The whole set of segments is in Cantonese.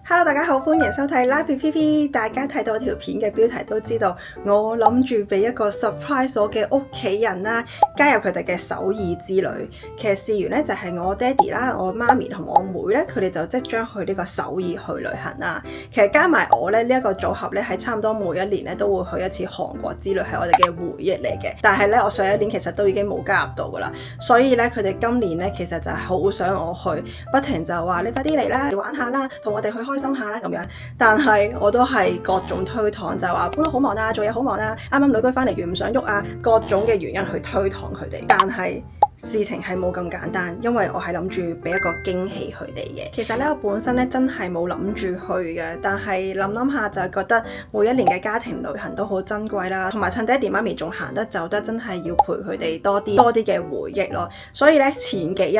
Hello， 大家好，歡迎收睇 Life with PP。大家睇到條片嘅標題都知道，我諗住俾一個 surprise 我嘅屋企人啦，加入佢哋嘅首爾之旅。其實事緣咧就係我爹哋啦、我媽咪同我妹咧，佢哋就即將去呢個首爾去旅行啦。其實加埋我咧呢一個組合咧，係差唔多每一年咧都會去一次韓國之旅，係我哋嘅回憶嚟嘅。但係咧我上一年其實都已經冇加入到噶啦，所以咧佢哋今年咧其實就係好想我去，不停就話你快啲嚟啦，玩下啦，同我哋去開心下啦咁樣。但係我都係各種推搪，就係話好忙啊，做嘢好忙啊，啱啱女居翻嚟完唔想喐啊，各種嘅原因去推搪佢哋。但係事情係冇咁簡單，因為我係諗住俾一個驚喜佢哋嘅。其實咧我本身咧真係冇諗住去嘅，但係諗下就係覺得每一年嘅家庭旅行都好珍貴啦，同埋趁爹哋媽咪仲行得走得，真係要陪佢哋多啲嘅回憶咯。所以咧前幾日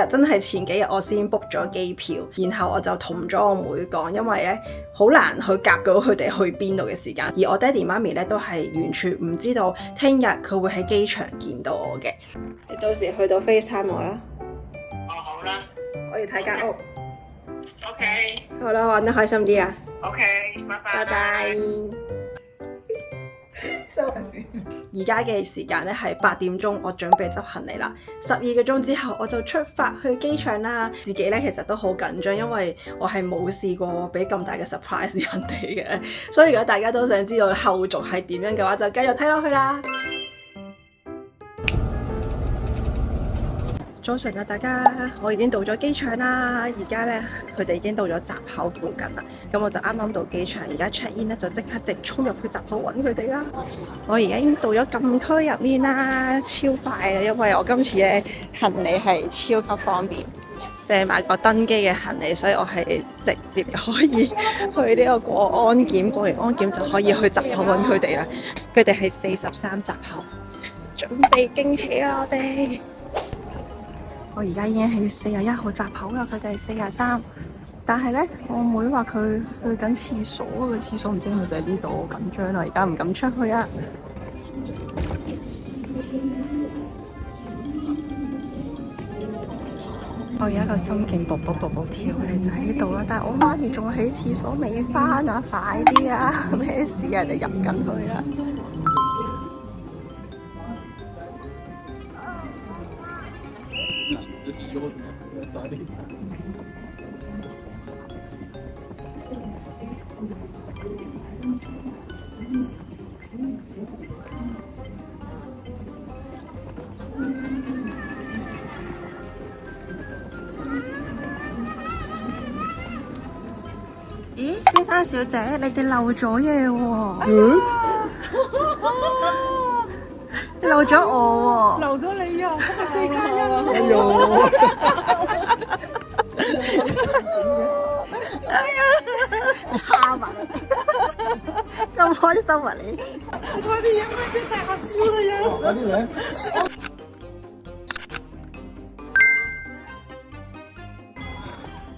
我先 book 咗機票，然後我就同咗我妹講，因為咧好難去夾到佢哋去邊度嘅時間，而我爹哋媽咪咧都係完全唔知道聽日佢會喺機場見到我嘅。你到時去到 FaceTime 我啦。哦，好啦。我要睇間屋。OK。好啦，玩得開心啲啊。OK，拜拜。拜拜。收下先。而家嘅時間咧係8點鐘，我準備執行李啦。12個鐘之後我就出發去機場啦。自己咧其實都好緊張，因為我係冇試過俾咁大嘅 surprise 人哋嘅，所以如果大家都想知道後續係點樣嘅話，就繼續睇落去啦。早晨啊，大家，我已經到咗機場啦。而家咧，佢哋已經到咗閘口附近啦。咁我就啱啱到機場，而家 check in 咧就即刻直衝入去閘口揾佢哋啦。我而家已經到咗禁區入面啦，超快啊！因為我今次嘅行李係超級方便，即係買個登機嘅行李，所以我係直接可以去呢個過安檢，過完安檢就可以去閘口揾佢哋啦。佢哋係43閘口，準備驚喜啦我哋。我而家已經喺41號閘口啦，佢哋係43。但係咧，我妹話佢去緊廁所，個廁所唔知係咪就係呢度，好緊張啦，而家唔敢出去啊！我而家個心勁卜卜卜卜跳，佢哋就喺呢度啦。但係我媽咪仲喺廁所未返啊！快啲啊！咩事啊？人哋入緊去啦！咦，先生小姐，你哋漏咗嘢喎！你漏咗我喎！漏咗你啊！今日4+1咯！蝦埋你，咁開心啊你！快啲影返啲大合照啦呀！快啲嚟！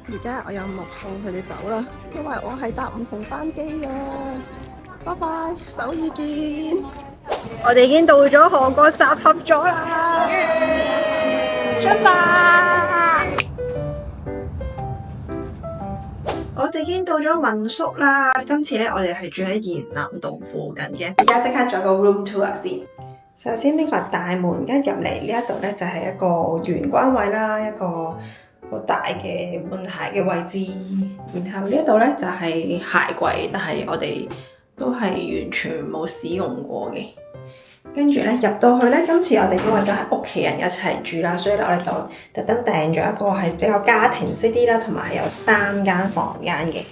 而家我有目送佢哋走啦，因為我係搭唔同班機嘅。拜拜，首爾見！我哋已經到咗韓國集合咗啦，出發！我哋已經到咗民宿啦。今次咧，我哋係住喺延南洞附近嘅。而家即刻做個 room tour 先。首先呢個大門一入嚟呢一度咧，就係一個玄關位啦，一個好大嘅換鞋嘅位置。然後呢一度咧就係鞋櫃，但係我哋都係完全冇使用過嘅。跟住咧入到去咧，今次我哋因為都係屋企人一齊住啦，所以咧我哋就特登訂咗一個係比較家庭式啲啦，同埋係有3間房間嘅。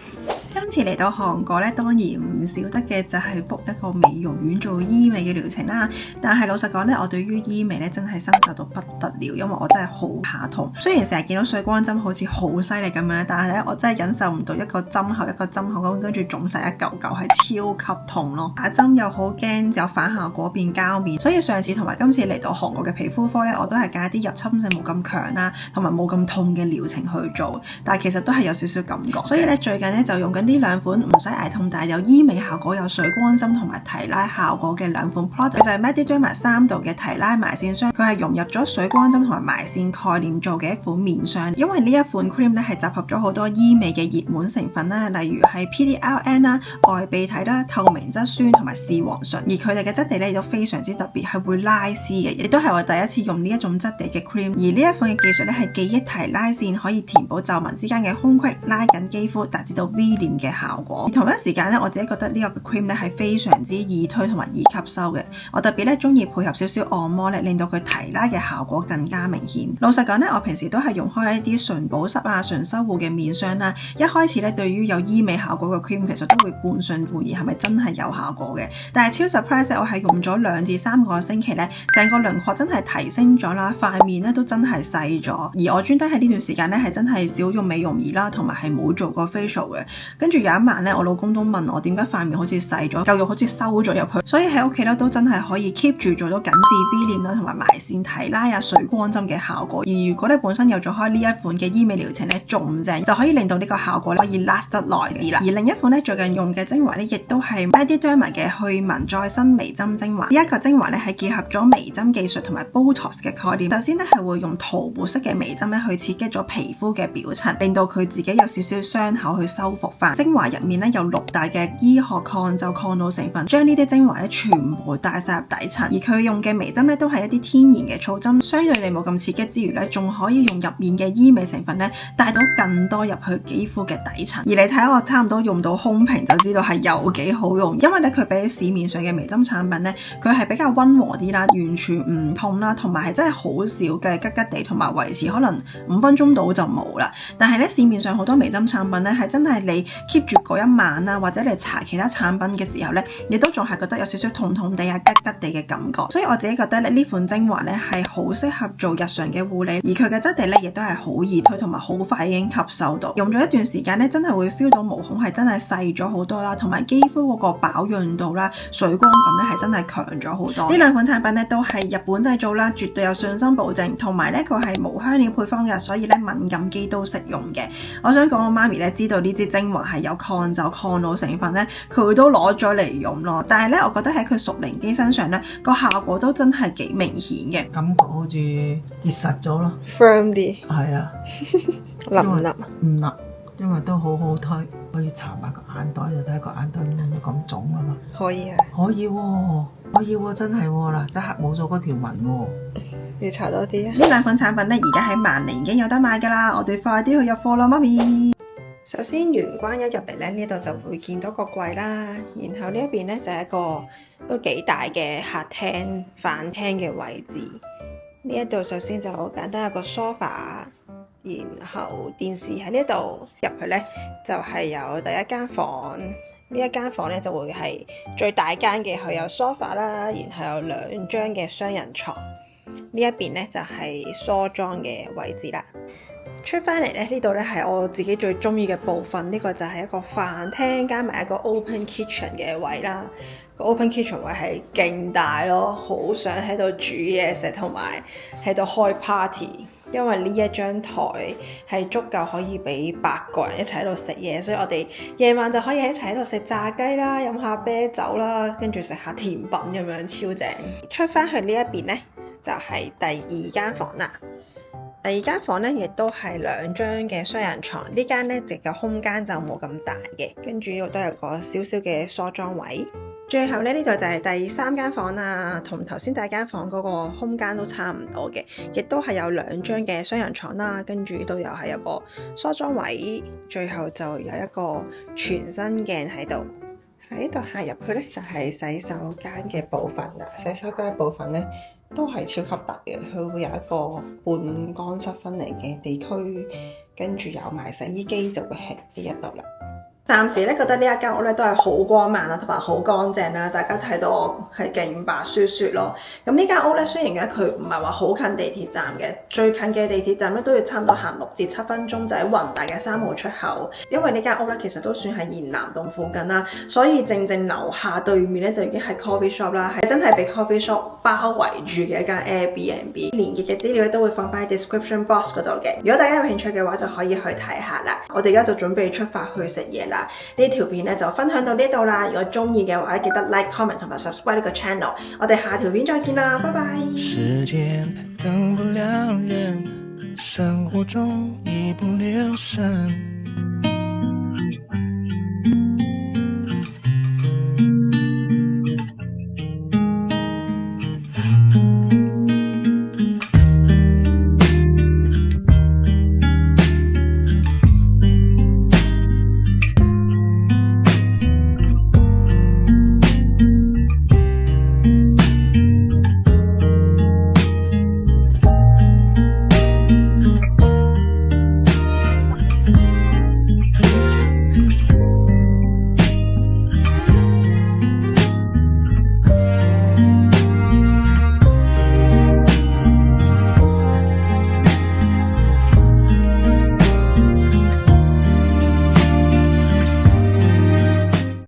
今次嚟到韓國咧，當然唔少得嘅就係 book 一個美容院做醫美嘅療程啦。但係老實講咧，我對於醫美咧真係身受到不得了，因為我真係好怕痛。雖然成日見到水光針好似好犀利咁樣，但係咧我真係忍受唔到一個針口一個針口咁，跟住腫晒一嚿嚿，係超級痛咯。打針又好驚有反效果變膠面，所以上次同埋今次嚟到韓國嘅皮膚科咧，我都係揀一啲入侵性冇咁強啦，同埋冇咁痛嘅療程去做。但係其實都係有少少感覺，所以咧最近咧就用緊呢兩款唔使捱痛但係有醫美效果、有水光針同埋提拉效果嘅兩款 product， 就係 Mediderma 3度嘅提拉埋線霜，佢係融入咗水光針同埋埋線概念做嘅一款面霜。因為呢一款 cream 咧係集合咗好多醫美嘅熱門成分啦，例如係 PDRN 啦、外鼻體啦、透明質酸同埋視黃醇，而佢哋嘅質地咧亦都非常之特別，係會拉絲嘅，亦都係我第一次用呢一種質地嘅 cream。而呢一款嘅技術咧係記憶提拉線，可以填補皺紋之間嘅空隙，拉緊肌膚，達至到 V 臉嘅效果。而同一時間咧，我自己覺得呢個 cream 咧係非常之易推同埋易吸收嘅。我特別咧中意配合少少按摩咧，令到佢提拉嘅效果更加明顯。老實講咧，我平時都係用開一啲純保濕啊、純修護嘅面霜啦。一開始咧，對於有醫美效果嘅 cream，其實都會半信半疑係咪真係有效果嘅。但係超 surprise， 我係用咗2至3個星期咧，成個輪廓真係提升咗啦，塊面咧都真係細咗。而我專登喺呢段時間咧係真係少用美容儀啦，同埋係冇做過 facial 嘅。跟住有一晚咧，我老公都問我點解塊面好似細咗，嚿肉好似收咗入去。所以喺屋企咧都真係可以 keep 住做到緊緻 V 臉啦，同埋埋線提拉啊、水光針嘅效果。而如果你本身有做開呢一款嘅醫美療程咧，仲正，就可以令到呢個效果可以 last 得耐啲啦。而另一款咧最近用嘅精華咧，亦都係 Mediderma 嘅去紋再生微針精華。呢一個精華咧係結合咗微針技術同埋 Botox 嘅概念。首先咧係會用塗抹式嘅微針咧去刺激咗皮膚嘅表層，令到佢自己有少少傷口去修復翻。精華入面咧有6大嘅醫學抗皺抗老成分，將呢啲精華咧全部帶晒入底層。而佢用嘅微針咧都係一啲天然嘅醋針，相對地冇咁刺激之餘咧，仲可以用入面嘅醫美成分咧帶到更多入去肌膚嘅底層。而你睇我差唔多用到空瓶就知道係有幾好用，因為咧佢比起市面上嘅微針產品咧，佢係比較溫和啲啦，完全唔痛啦，同埋係真係好少嘅吉吉地，同埋維持可能5分鐘到就冇啦。但係咧市面上好多微針產品咧係真係你 keep 住嗰一晚啦，或者你搽其他產品嘅時候咧，你都仲係覺得有少少痛痛地啊、吉吉地嘅感覺。所以我自己覺得咧呢款精華咧係好適合做日常嘅護理，而佢嘅質地咧亦都係好易推，同埋好快已經吸收到。用咗一段時間咧，真係會 feel 到毛孔係真係細咗好多啦，同埋肌膚嗰個飽潤度啦、水光感咧係真係強咗好多。呢兩款產品咧都係日本製造啦，絕對有信心保證，同埋咧佢係無香料配方嘅，所以咧敏感肌都適用嘅。我想講我媽咪咧知道呢支精華係有抗皺抗老成分咧，佢都攞咗嚟用咯。但係咧，我覺得喺佢熟齡肌身上咧個效果都真係幾明顯嘅，感覺好似結實咗咯 firm 啲，係啊，腍唔腍？唔腍，因為都好好推，可以搽埋個眼袋就睇個眼袋冇咁腫啊嘛。可以啊，可以喎，可以喎，真係喎啦，即刻冇咗嗰條紋喎。要搽多啲啊！呢兩款產品咧，而家喺萬寧已經有得買噶啦，我哋快啲去入貨啦，媽咪。首先玄關一入嚟咧，呢度就會見到個櫃啦，然後呢一邊咧就係一個都幾大嘅客廳飯廳嘅位置。呢一度首先就好簡單，有個 sofa， 然後電視喺呢度。入去咧就係有第一間房，呢一間房咧就會係最大間嘅，佢有 sofa 啦，然後有2張嘅雙人床。呢一邊咧就係梳妝嘅位置啦。出翻嚟咧，呢度咧係我自己最中意嘅部分，呢個就係一個飯廳加埋一個 open kitchen 嘅位啦。個 open kitchen 位係勁大咯，好想喺度煮嘢食同埋喺度開 party，因為呢一張台係足夠可以俾8個人一齊喺度食嘢，所以我哋夜晚就可以一齊喺度食炸雞啦，飲下啤酒啦，跟住食下甜品咁樣，超正。出翻去呢一邊咧，就係第2間房啦。第2間房咧，亦都係2張嘅雙人床。呢間咧，直嘅空間就冇咁大嘅，跟住呢度都有個少少嘅梳妝位。最後咧，呢度就係第3間房啦，同頭先第1間房嗰個空間都差唔多嘅，亦都係有2張嘅雙人床啦，跟住呢度又係有個梳妝位，最後就有一個全身鏡喺度。喺呢度行入去咧，就係洗手間嘅部分啦。洗手間部分咧，都係超級大嘅，佢會有一個半乾濕分離嘅地區，跟住有埋洗衣機就會喺呢一度啦。暫時咧覺得呢一間屋咧都係好光猛啦，同埋好乾淨啦，大家睇到我係勁白雪雪咯。咁呢間屋咧雖然咧佢唔係話好近地鐵站嘅，最近嘅地鐵站咧都要差唔多行6至7分鐘，就喺宏大嘅3號出口。因為呢間屋咧其實都算係延南洞附近啦，所以正樓下對面咧就已經係 coffee shop 啦，係真係被 coffee shop 包圍住嘅一間 Airbnb。連結嘅資料都會放翻喺 description box 嗰度嘅，如果大家有興趣嘅話就可以去睇下啦。我哋而家就準備出發去食嘢啦。啦。呢條片咧就分享到呢度啦。如果中意嘅話，記得 like、comment 同埋 subscribe 呢個 channel。我哋下條片再見啦，拜拜。時間等不了人，生活中一不留神。